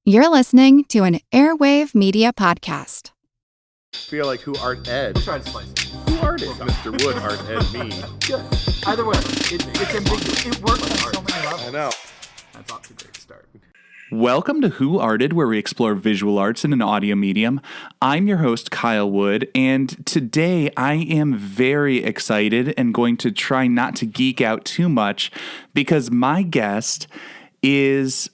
You're listening to an Airwave Media Podcast. Feel like who art Ed? We'll try to slice it. Who art it? Mr. Wood art Ed me. Good. Either way, it's ambiguous. It works on so many levels. I know. That's off to a great start. Welcome to Who Arted, where we explore visual arts in an audio medium. I'm your host, Kyle Wood, and today I am very excited and going to try not to geek out too much because my guest is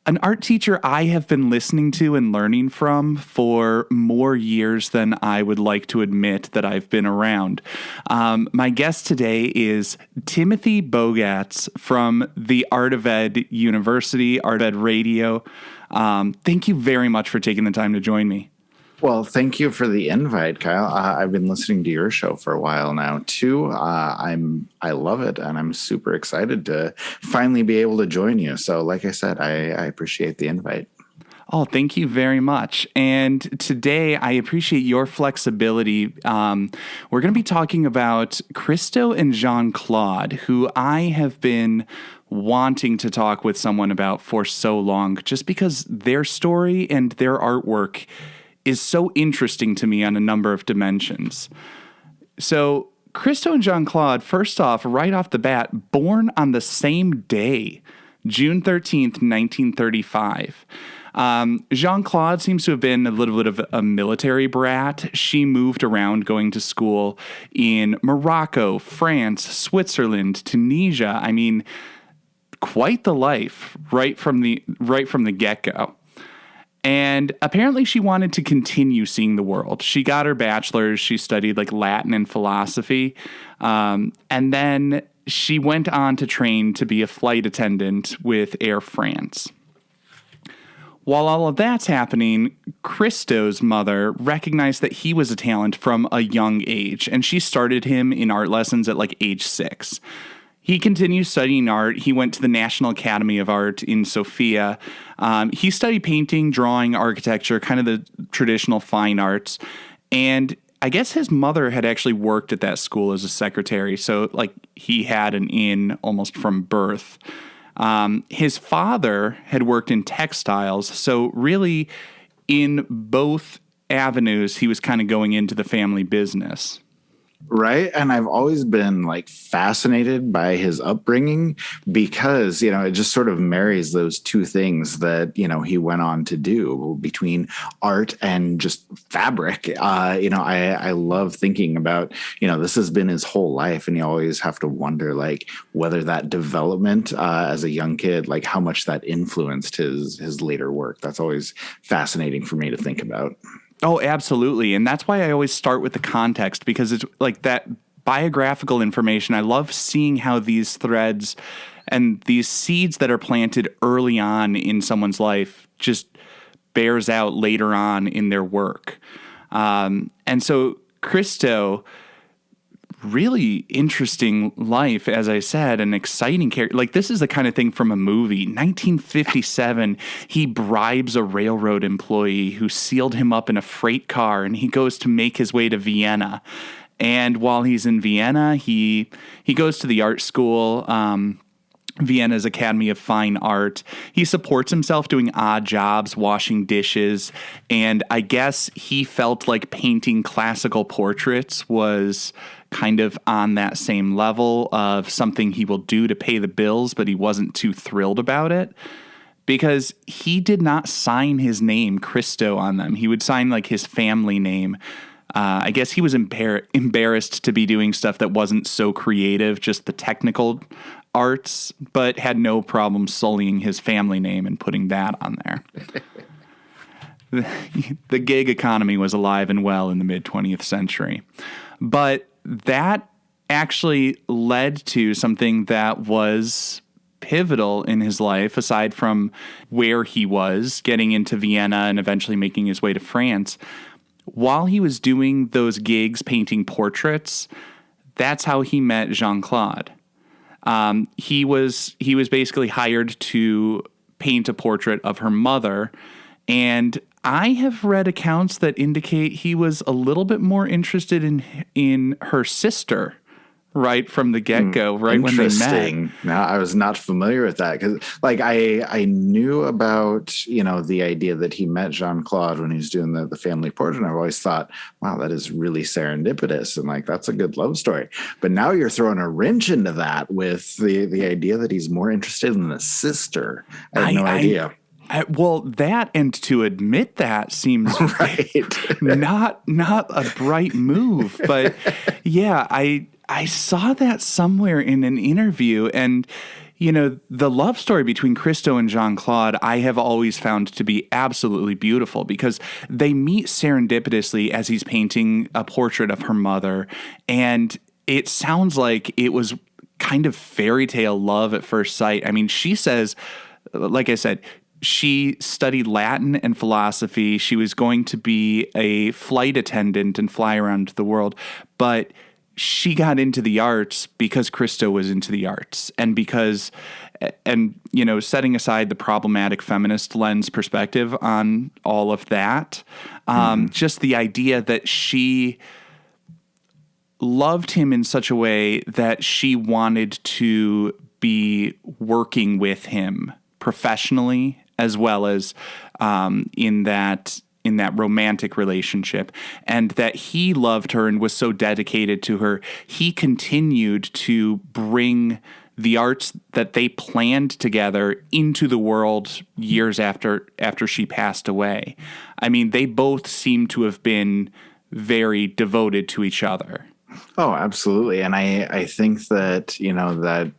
an art teacher I have been listening to and learning from for more years than I would like to admit that I've been around. My guest today is Timothy Bogatz from the Art of Ed University, Art Ed Radio. Thank you very much for taking the time to join me. Well, thank you for the invite, Kyle. I've been listening to your show for a while now, too. I love it, and I'm super excited to finally be able to join you. So, like I said, I appreciate the invite. Oh, thank you very much. And today, I appreciate your flexibility. We're going to be talking about Christo and Jeanne-Claude, who I have been wanting to talk with someone about for so long, just because their story and their artwork is so interesting to me on a number of dimensions. So, Christo and Jeanne-Claude, first off, right off the bat, born on the same day, June 13th, 1935. Jeanne-Claude seems to have been a little bit of a military brat. She moved around going to school in Morocco, France, Switzerland, Tunisia. I mean, quite the life right from the get-go. And apparently she wanted to continue seeing the world. She got her bachelor's. She studied like Latin and philosophy. And then she went on to train to be a flight attendant with Air France. While all of that's happening, Christo's mother recognized that he was a talent from a young age, and she started him in art lessons at like age 6. He continued studying art. He went to the National Academy of Art in Sofia. He studied painting, drawing, architecture, kind of the traditional fine arts. And I guess his mother had actually worked at that school as a secretary. So like he had an in almost from birth. His father had worked in textiles. So really in both avenues, he was kind of going into the family business. Right. And I've always been like fascinated by his upbringing because, it just sort of marries those two things that, he went on to do between art and just fabric. I love thinking about, this has been his whole life. And you always have to wonder, like, whether that development as a young kid, like how much that influenced his later work. That's always fascinating for me to think about. Oh, absolutely. And that's why I always start with the context, because it's like that biographical information. I love seeing how these threads and these seeds that are planted early on in someone's life just bears out later on in their work. And so Christo, really interesting life, as I said, an exciting character. Like, this is the kind of thing from a movie. 1957, he bribes a railroad employee who sealed him up in a freight car, and he goes to make his way to Vienna. And while he's in Vienna, he goes to the art school, Vienna's Academy of Fine Art. He supports himself doing odd jobs, washing dishes, and I guess he felt like painting classical portraits was kind of on that same level of something he will do to pay the bills, but he wasn't too thrilled about it because he did not sign his name, Christo, on them. He would sign like his family name. I guess he was embarrassed to be doing stuff that wasn't so creative, just the technical arts, but had no problem sullying his family name and putting that on there. The gig economy was alive and well in the mid-20th century. But that actually led to something that was pivotal in his life, aside from where he was, getting into Vienna and eventually making his way to France. While he was doing those gigs painting portraits, that's how he met Jeanne-Claude. He was basically hired to paint a portrait of her mother, and I have read accounts that indicate he was a little bit more interested in her sister right from the get-go, right when they met. Interesting. No, I was not familiar with that because, like, I knew about, you know, the idea that he met Jeanne-Claude when he was doing the family portrait. I've always thought, wow, that is really serendipitous, and like that's a good love story. But now you're throwing a wrench into that with the idea that he's more interested in the sister. I had no idea. Well, that and to admit that seems Right. not a bright move. But yeah, I saw that somewhere in an interview, and you know, the love story between Christo and Jeanne-Claude I have always found to be absolutely beautiful because they meet serendipitously as he's painting a portrait of her mother, and it sounds like it was kind of fairy tale love at first sight. I mean, she says, like I said, she studied Latin and philosophy. She was going to be a flight attendant and fly around the world, but she got into the arts because Christo was into the arts, and because, and you know, setting aside the problematic feminist lens perspective on all of that, just the idea that she loved him in such a way that she wanted to be working with him professionally as well as in that romantic relationship, and that he loved her and was so dedicated to her, he continued to bring the arts that they planned together into the world years after she passed away. I mean, they both seem to have been very devoted to each other. Oh, absolutely. And I think that, you know, that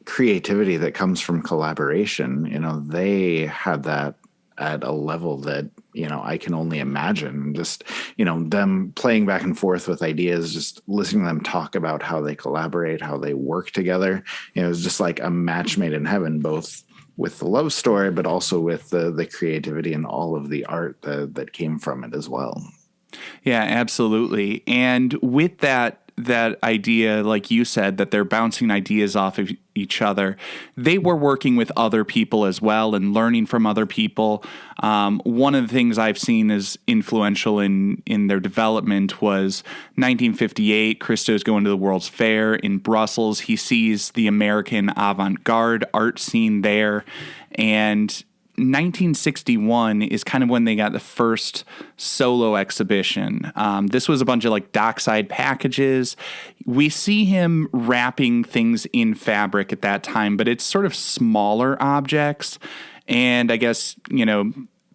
creativity that comes from collaboration, you know, they had that at a level that, you know, I can only imagine. Just, you know, them playing back and forth with ideas, just listening to them talk about how they collaborate, how they work together. You know, it was just like a match made in heaven, both with the love story, but also with the creativity and all of the art that came from it as well. Yeah, absolutely. And with that idea, like you said, that they're bouncing ideas off of each other, they were working with other people as well and learning from other people. One of the things I've seen as influential in their development was 1958, Christo's going to the World's Fair in Brussels. He sees the American avant-garde art scene there, and 1961 is kind of when they got the first solo exhibition. This was a bunch of like dockside packages. We see him wrapping things in fabric at that time, but it's sort of smaller objects. And I guess, you know,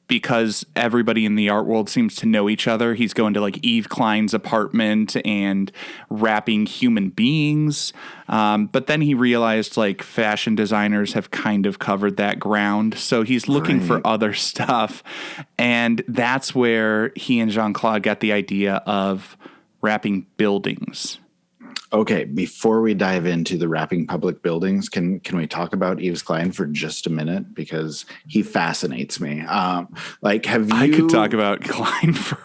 because everybody in the art world seems to know each other, he's going to like Yves Klein's apartment and wrapping human beings. But then he realized like fashion designers have kind of covered that ground. So he's looking for other stuff. And that's where he and Jeanne-Claude got the idea of wrapping buildings. Okay, before we dive into the wrapping public buildings, can we talk about Yves Klein for just a minute, because he fascinates me. Like, have you? I could talk about Klein for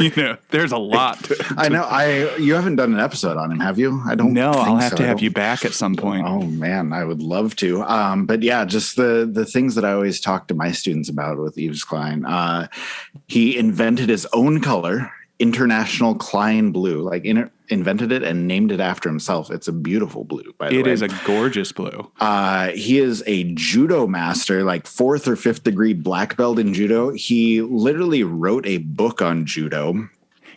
you know. There's a lot. I know. You haven't done an episode on him, have you? I don't. No, think I'll have so. to have you back at some point. Oh man, I would love to. But yeah, just the things that I always talk to my students about with Yves Klein. He invented his own color, International Klein Blue, like invented it and named it after himself. It's a beautiful blue, by the way. It is a gorgeous blue. He is a judo master, like 4th or 5th degree black belt in judo. He literally wrote a book on judo.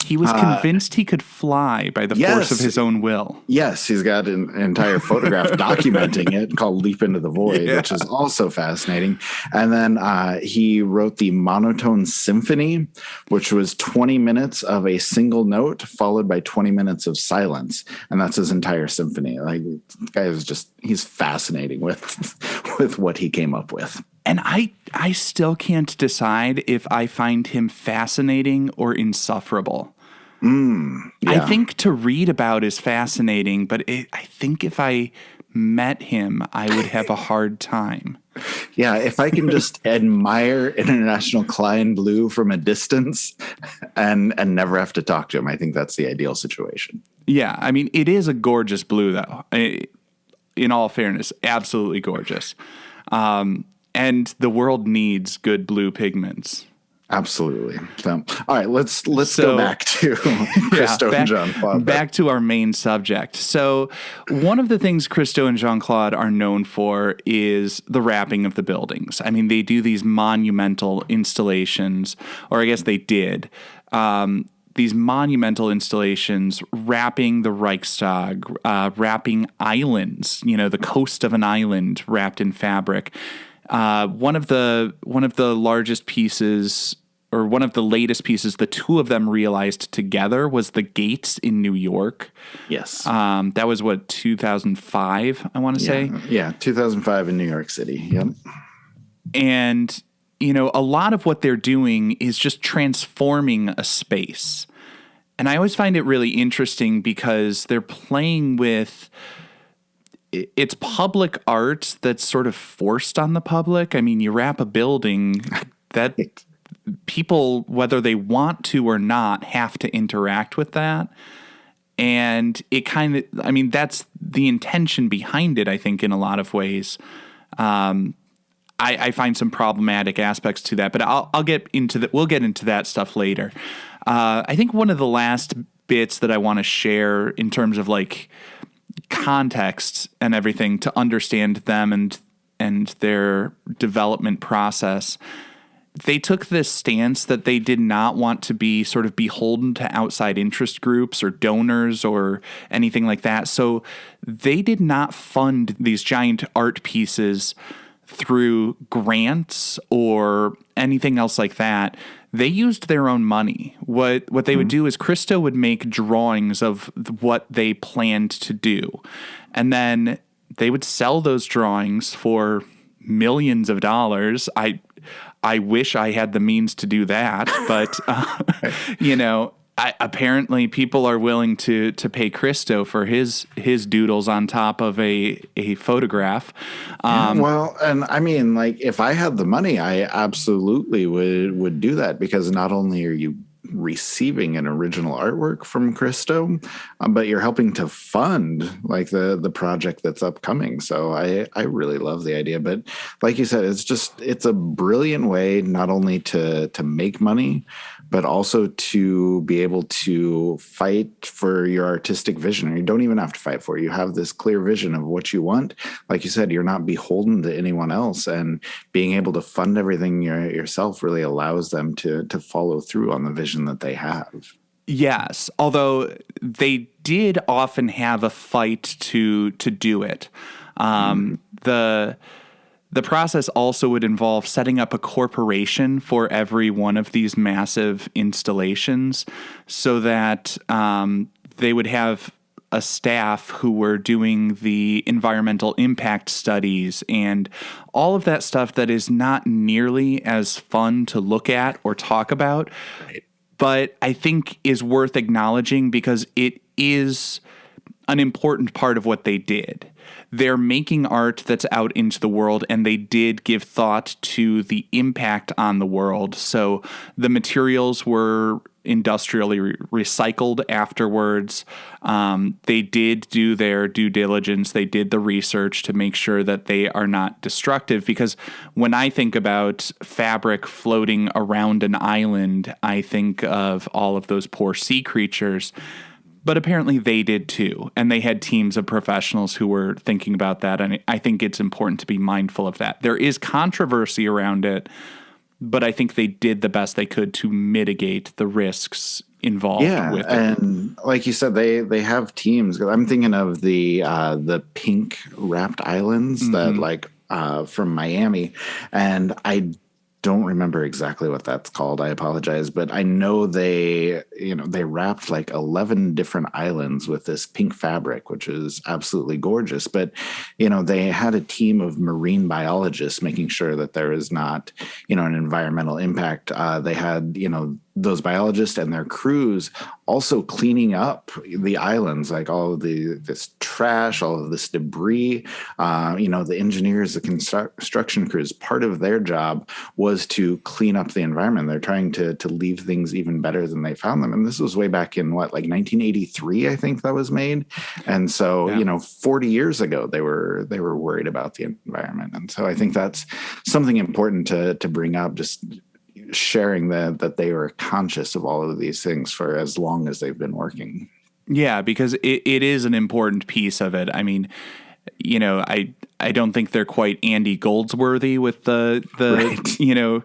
He was convinced he could fly by the force of his own will. Yes, he's got an entire photograph documenting it called Leap into the Void, which is also fascinating. And then he wrote the Monotone Symphony, which was 20 minutes of a single note followed by 20 minutes of silence. And that's his entire symphony. Like, the guy is just, he's fascinating with what he came up with. And I still can't decide if I find him fascinating or insufferable. Yeah. I think to read about is fascinating, but I think if I met him, I would have a hard time. Yeah, if I can just admire International Klein Blue from a distance and never have to talk to him, I think that's the ideal situation. Yeah, I mean, it is a gorgeous blue, though. In all fairness, absolutely gorgeous. And the world needs good blue pigments. Absolutely. So, all right, let's go back to Christo and Jeanne-Claude. Back to our main subject. So one of the things Christo and Jeanne-Claude are known for is the wrapping of the buildings. I mean, they do these monumental installations, or I guess they did, these monumental installations wrapping the Reichstag, wrapping islands, the coast of an island wrapped in fabric. One of the largest pieces, or one of the latest pieces, the two of them realized together, was the gates in New York. Yes. That was 2005, I want to say. Yeah, 2005 in New York City. Yep. And, a lot of what they're doing is just transforming a space. And I always find it really interesting because they're playing with, it's public art that's sort of forced on the public. I mean, you wrap a building that people, whether they want to or not, have to interact with that. And it kind of, that's the intention behind it, I think, in a lot of ways. I find some problematic aspects to that, but I'll get into that. We'll get into that stuff later. I think one of the last bits that I want to share in terms of like context and everything to understand them and their development process, they took this stance that they did not want to be sort of beholden to outside interest groups or donors or anything like that. So they did not fund these giant art pieces through grants or anything else like that. They used their own money. What they would do is Christo would make drawings of what they planned to do. And then they would sell those drawings for millions of dollars. I wish I had the means to do that, but apparently people are willing to pay Christo for his doodles on top of a photograph. Well, and I mean, like, if I had the money, I absolutely would do that, because not only are you receiving an original artwork from Christo, but you're helping to fund like the project that's upcoming. So I really love the idea. But like you said, it's a brilliant way not only to make money, but also to be able to fight for your artistic vision. Or you don't even have to fight for it. You have this clear vision of what you want. Like you said, you're not beholden to anyone else, and being able to fund everything yourself really allows them to follow through on the vision that they have. Yes, although they did often have a fight to do it. The process also would involve setting up a corporation for every one of these massive installations, so that they would have a staff who were doing the environmental impact studies and all of that stuff that is not nearly as fun to look at or talk about, but I think is worth acknowledging because it is an important part of what they did. They're making art that's out into the world, and they did give thought to the impact on the world. So the materials were industrially recycled afterwards. They did do their due diligence. They did the research to make sure that they are not destructive. Because when I think about fabric floating around an island, I think of all of those poor sea creatures. But apparently they did too. And they had teams of professionals who were thinking about that. And I think it's important to be mindful of that. There is controversy around it, but I think they did the best they could to mitigate the risks involved with it. And like you said, they have teams. I'm thinking of the pink wrapped islands that from Miami. And I don't remember exactly what that's called. I apologize, but I know they wrapped like 11 different islands with this pink fabric, which is absolutely gorgeous. But, they had a team of marine biologists making sure that there is not, an environmental impact. They had, those biologists and their crews also cleaning up the islands, like all of this trash, all of this debris. The engineers, the construction crews, part of their job was to clean up the environment. They're trying to leave things even better than they found them. And this was way back in 1983, I think that was made. And so, 40 years ago, they were worried about the environment. And so I think that's something important to bring up. Just sharing that they were conscious of all of these things for as long as they've been working. Yeah, because it is an important piece of it. I mean, I don't think they're quite Andy Goldsworthy with the Right.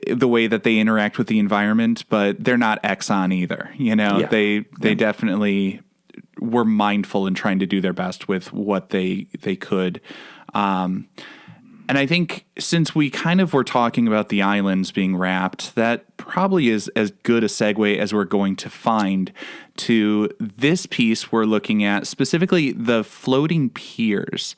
The way that they interact with the environment, but they're not Exxon either. Yeah. They definitely were mindful in trying to do their best with what they could. And I think since we kind of were talking about the islands being wrapped, that probably is as good a segue as we're going to find to this piece we're looking at, specifically the Floating Piers.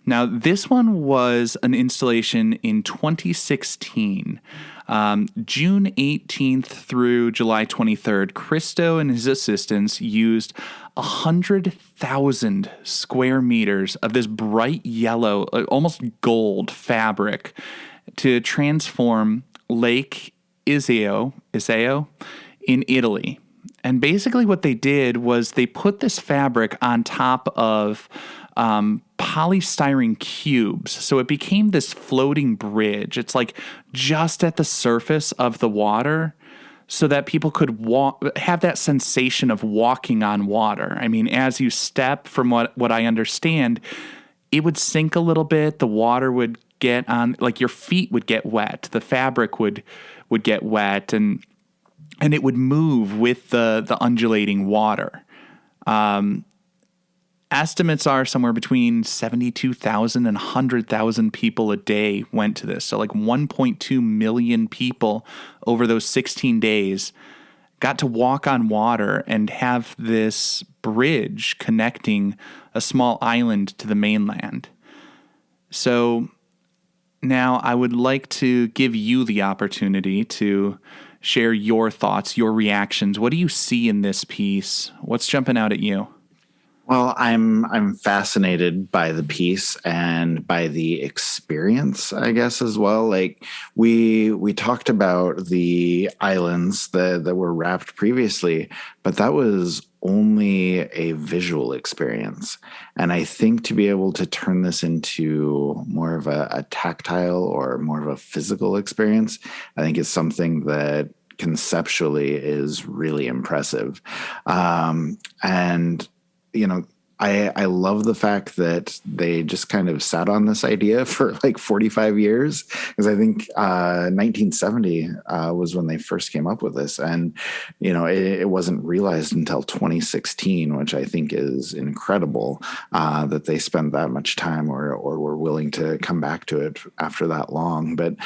Now, this one was an installation in 2016. June 18th through July 23rd, Christo and his assistants used 100,000 square meters of this bright yellow, almost gold fabric to transform Lake Iseo in Italy. And basically what they did was they put this fabric on top of polystyrene cubes. So it became this floating bridge. It's like just at the surface of the water so that people could have that sensation of walking on water. I mean, as you step, from what I understand, it would sink a little bit. The water would get on, like your feet would get wet. The fabric would get wet and it would move with the undulating water. Estimates are somewhere between 72,000 and 100,000 people a day went to this. So like 1.2 million people over those 16 days got to walk on water and have this bridge connecting a small island to the mainland. So now I would like to give you the opportunity to share your thoughts, your reactions. What do you see in this piece? What's jumping out at you? Well, I'm fascinated by the piece and by the experience, I guess, as well. Like we talked about the islands that were wrapped previously, but that was only a visual experience. And I think to be able to turn this into more of a tactile or more of a physical experience, I think is something that conceptually is really impressive. And I love the fact that they just kind of sat on this idea for like 45 years, because I think 1970 was when they first came up with this. And, it wasn't realized until 2016, which I think is incredible that they spent that much time or were willing to come back to it after that long. But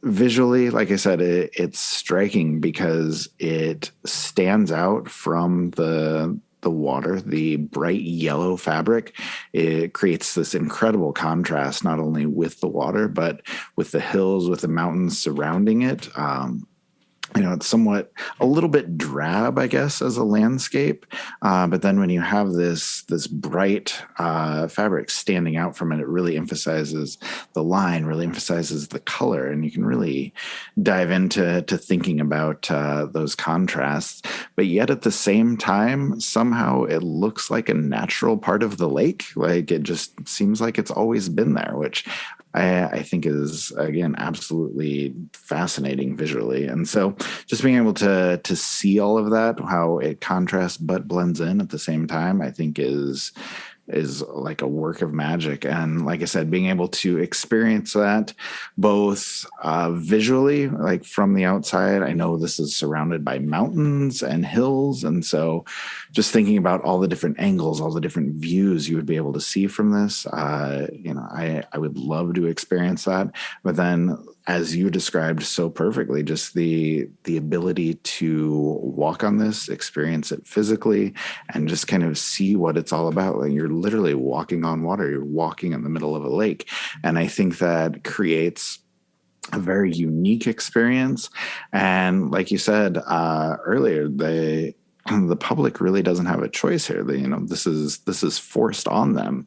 visually, like I said, it's striking because it stands out from the water. The bright yellow fabric, it creates this incredible contrast, not only with the water, but with the hills, with the mountains surrounding it. It's somewhat a little bit drab, I guess, as a landscape. But then when you have this bright fabric standing out from it, it really emphasizes the line, really emphasizes the color. And you can really dive into thinking about those contrasts. But yet at the same time, somehow it looks like a natural part of the lake. Like it just seems like it's always been there, which I think is, again, absolutely fascinating visually. And so just being able to see all of that, how it contrasts but blends in at the same time, I think is like a work of magic. And like I said, being able to experience that both visually, like from the outside. I know this is surrounded by mountains and hills. And so just thinking about all the different angles, all the different views you would be able to see from this, I would love to experience that. But then, as you described so perfectly, just the ability to walk on this, experience it physically, and just kind of see what it's all about. Like you're literally walking on water. You're walking in the middle of a lake. And I think that creates a very unique experience. And like you said earlier, the public really doesn't have a choice here. This is forced on them.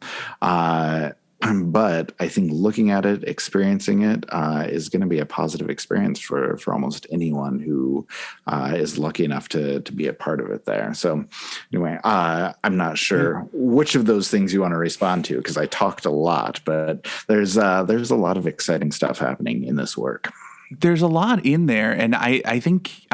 But I think looking at it, experiencing it, is going to be a positive experience for almost anyone who is lucky enough to be a part of it there. So anyway, I'm not sure which of those things you want to respond to, because I talked a lot, but there's a lot of exciting stuff happening in this work. There's a lot in there, and I think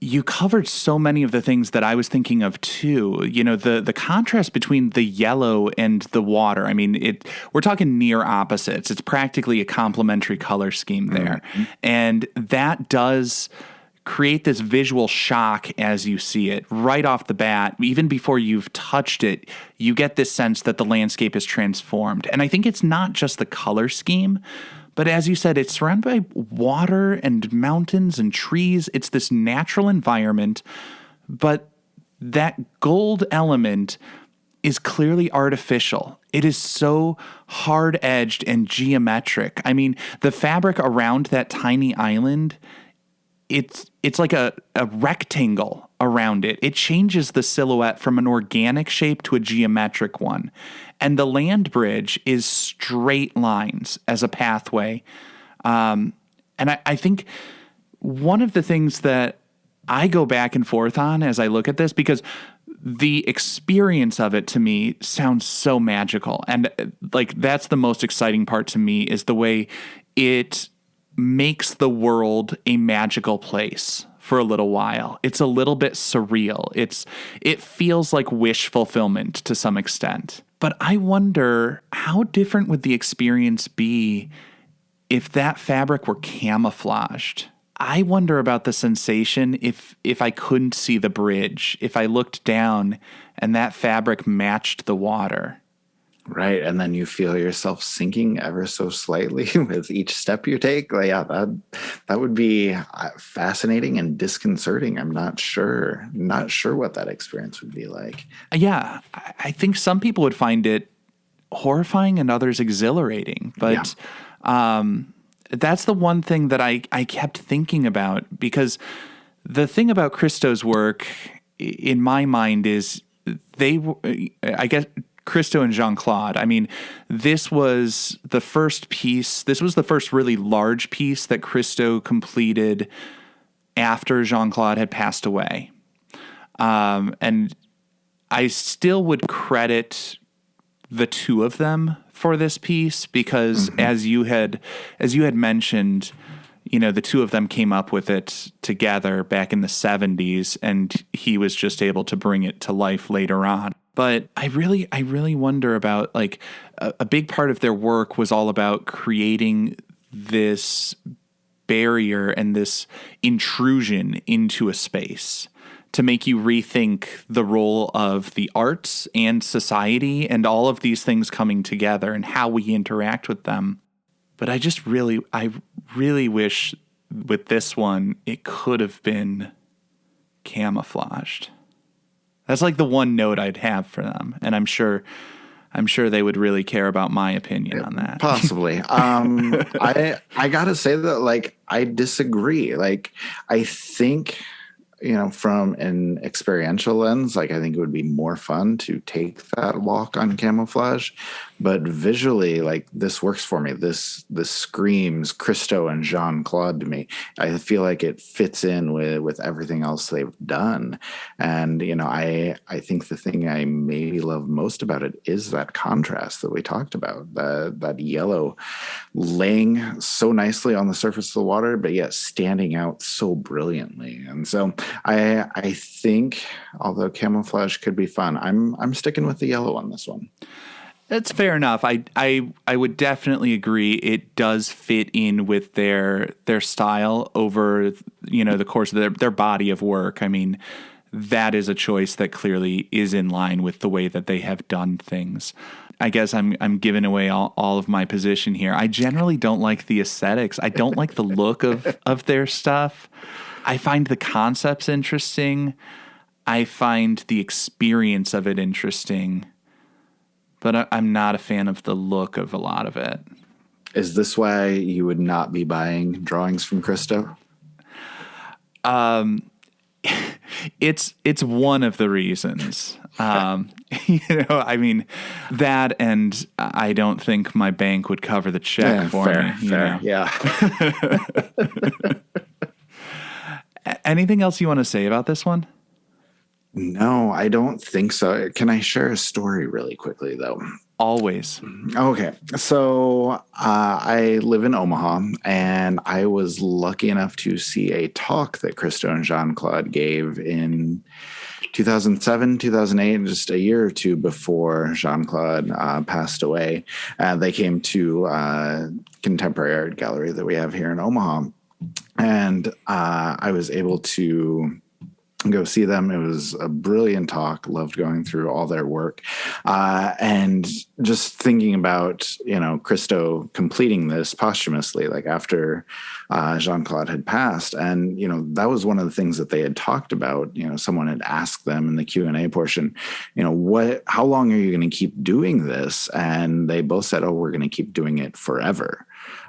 you covered so many of the things that I was thinking of too. The contrast between the yellow and the water. I mean, we're talking near opposites. It's practically a complementary color scheme there. Mm-hmm. And that does create this visual shock as you see it right off the bat. Even before you've touched it, you get this sense that the landscape is transformed. And I think it's not just the color scheme, but as you said, it's surrounded by water and mountains and trees. It's this natural environment, but that gold element is clearly artificial. It is so hard-edged and geometric. I mean, the fabric around that tiny island, it's like a rectangle around it. It changes the silhouette from an organic shape to a geometric one. And the land bridge is straight lines as a pathway. And I think one of the things that I go back and forth on as I look at this, because the experience of it to me sounds so magical. And like, that's the most exciting part to me, is the way it makes the world a magical place for a little while. It's a little bit surreal. It feels like wish fulfillment to some extent. But I wonder, how different would the experience be if that fabric were camouflaged? I wonder about the sensation if I couldn't see the bridge, if I looked down and that fabric matched the water. Right. And then you feel yourself sinking ever so slightly with each step you take. Like, yeah, that would be fascinating and disconcerting. I'm not sure what that experience would be like. Yeah. I think some people would find it horrifying and others exhilarating. But that's the one thing that I kept thinking about, because the thing about Christo's work in my mind is I guess, Christo and Jeanne-Claude. I mean, this was the first piece. This was the first really large piece that Christo completed after Jeanne-Claude had passed away. And I still would credit the two of them for this piece, because as you had mentioned, the two of them came up with it together back in the 70s, and he was just able to bring it to life later on. But I really wonder about, like, a big part of their work was all about creating this barrier and this intrusion into a space to make you rethink the role of the arts and society and all of these things coming together and how we interact with them. But I really wish with this one it could have been camouflaged. That's like the one note I'd have for them, and I'm sure they would really care about my opinion on that. Possibly. I gotta say that, like, I disagree. Like, I think, from an experiential lens, like, I think it would be more fun to take that walk on camouflage. But visually, like, this works for me. This screams Christo and Jeanne-Claude to me. I feel like it fits in with everything else they've done. And, I think the thing I maybe love most about it is that contrast that we talked about, that yellow laying so nicely on the surface of the water, but yet standing out so brilliantly. And so I think, although camouflage could be fun, I'm sticking with the yellow on this one. That's fair enough. I would definitely agree. It does fit in with their style over, the course of their body of work. I mean, that is a choice that clearly is in line with the way that they have done things. I guess I'm giving away all of my position here. I generally don't like the aesthetics. I don't like the look of their stuff. I find the concepts interesting. I find the experience of it interesting. But I'm not a fan of the look of a lot of it. Is this why you would not be buying drawings from Christo? It's one of the reasons. I mean, that, and I don't think my bank would cover the check for me. Fair. Yeah. Anything else you want to say about this one? No, I don't think so. Can I share a story really quickly, though? Always. Okay. So I live in Omaha, and I was lucky enough to see a talk that Christo and Jeanne-Claude gave in 2007, 2008, just a year or two before Jeanne-Claude passed away. They came to Contemporary Art Gallery that we have here in Omaha. And I was able to go see them. It was a brilliant talk. Loved going through all their work, and just thinking about Christo completing this posthumously, like after Jeanne-Claude had passed. And that was one of the things that they had talked about. Someone had asked them in the Q&A portion, how long are you going to keep doing this? And they both said, oh, we're going to keep doing it forever.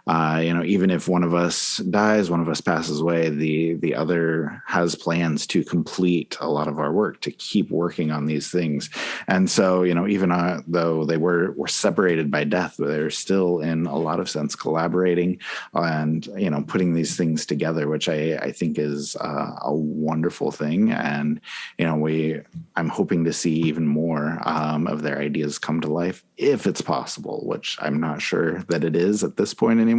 Even if one of us dies, one of us passes away, the other has plans to complete a lot of our work, to keep working on these things. And so, even though they were separated by death, they're still in a lot of sense collaborating and, putting these things together, which I think is a wonderful thing. And, I'm hoping to see even more of their ideas come to life, if it's possible, which I'm not sure that it is at this point anymore.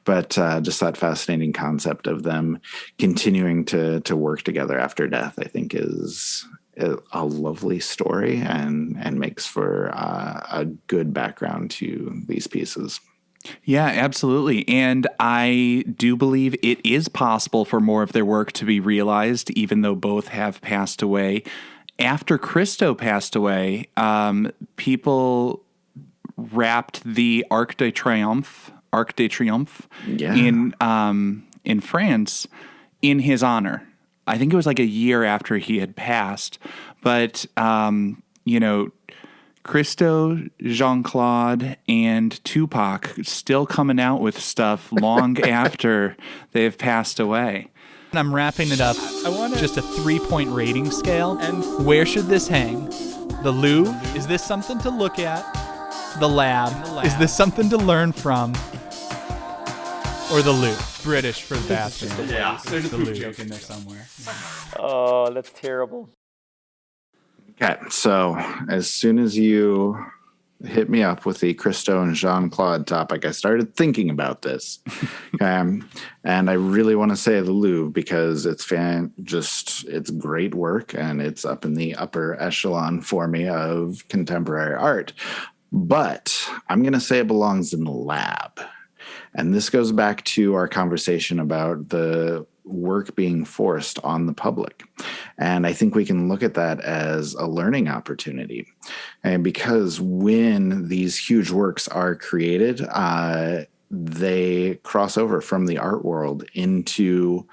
But just that fascinating concept of them continuing to work together after death, I think is a lovely story and makes for a good background to these pieces. Yeah, absolutely. And I do believe it is possible for more of their work to be realized, even though both have passed away. After Christo passed away, people wrapped the Arc de Triomphe in France in his honor. I think it was like a year after he had passed. But, Christo, Jeanne-Claude, and Tupac still coming out with stuff long after they've passed away. I'm wrapping it up. I want just a 3-point rating scale. And where should this hang? The Louvre? Is this something to look at? The lab? Is this something to learn from? Or the Louvre? British for the bathroom. Yeah. There's a poop joke in there somewhere. Oh, that's terrible. Okay, so as soon as you hit me up with the Christo and Jeanne-Claude topic, I started thinking about this. And I really want to say the Louvre because it's great work and it's up in the upper echelon for me of contemporary art. But I'm going to say it belongs in the lab. And this goes back to our conversation about the work being forced on the public. And I think we can look at that as a learning opportunity. And because when these huge works are created, they cross over from the art world into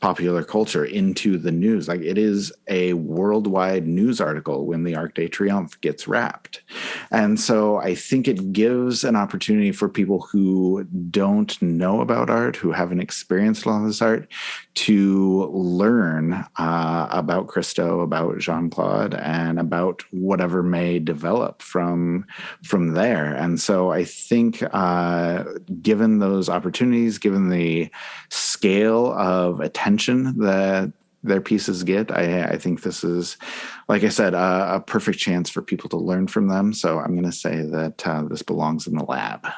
popular culture, into the news. Like, it is a worldwide news article when the Arc de Triomphe gets wrapped. And so I think it gives an opportunity for people who don't know about art, who haven't experienced a lot of this art, to learn about Christo, about Jeanne-Claude, and about whatever may develop from there. And so I think given those opportunities, given the scale of attention that their pieces get, I think this is, like I said, a perfect chance for people to learn from them. So I'm going to say that this belongs in the lab.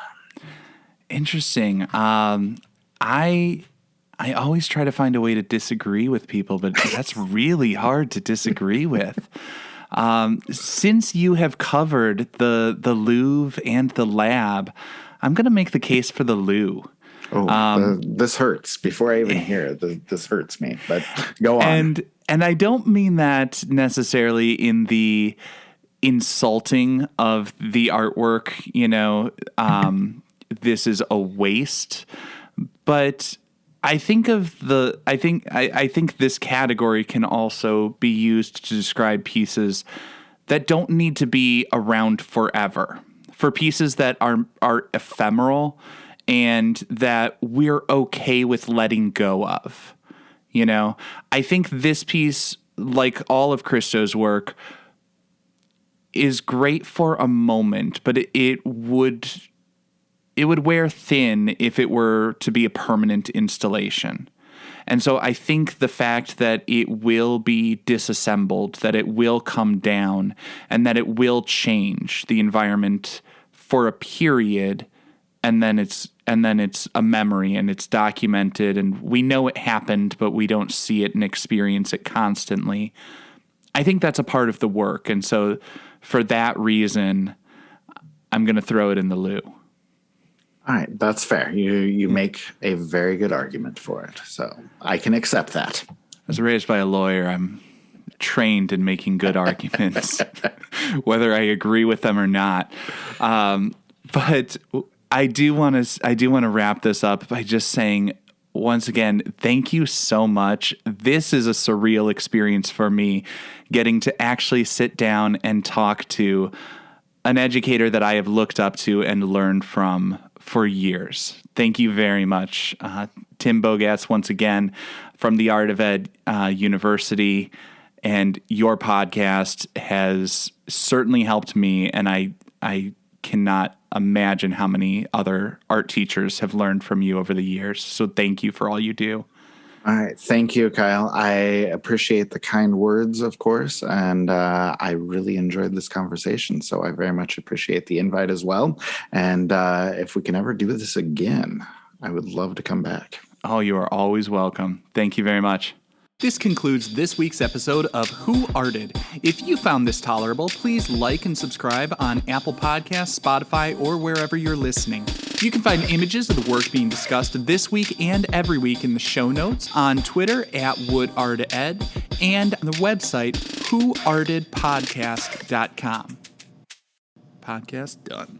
Interesting. I always try to find a way to disagree with people, but that's really hard to disagree with. Since you have covered the Louvre and the lab, I'm going to make the case for the Louvre. This hurts. Before I even hear it, this hurts me. But go on. And I don't mean that necessarily in the insulting of the artwork. This is a waste. But I think I think this category can also be used to describe pieces that don't need to be around forever. For pieces that are ephemeral and that we're okay with letting go of. I think this piece, like all of Christo's work, is great for a moment, but it would wear thin if it were to be a permanent installation. And so I think the fact that it will be disassembled, that it will come down, and that it will change the environment for a period, and then it's a memory and it's documented and we know it happened, but we don't see it and experience it constantly. I think that's a part of the work. And so for that reason, I'm going to throw it in the loo. All right, that's fair. You make a very good argument for it, so I can accept that. I was raised by a lawyer. I'm trained in making good arguments, whether I agree with them or not. But I do want to wrap this up by just saying, once again, thank you so much. This is a surreal experience for me, getting to actually sit down and talk to an educator that I have looked up to and learned from for years. Thank you very much. Tim Bogatz, once again, from the Art of Ed University, and your podcast has certainly helped me, and I cannot imagine how many other art teachers have learned from you over the years. So thank you for all you do. All right. Thank you, Kyle. I appreciate the kind words, of course, and I really enjoyed this conversation. So I very much appreciate the invite as well. And if we can ever do this again, I would love to come back. Oh, you are always welcome. Thank you very much. This concludes this week's episode of Who Arted. If you found this tolerable, please like and subscribe on Apple Podcasts, Spotify, or wherever you're listening. You can find images of the work being discussed this week and every week in the show notes, on Twitter @WoodArtEd, and on the website whoartedpodcast.com. Podcast done.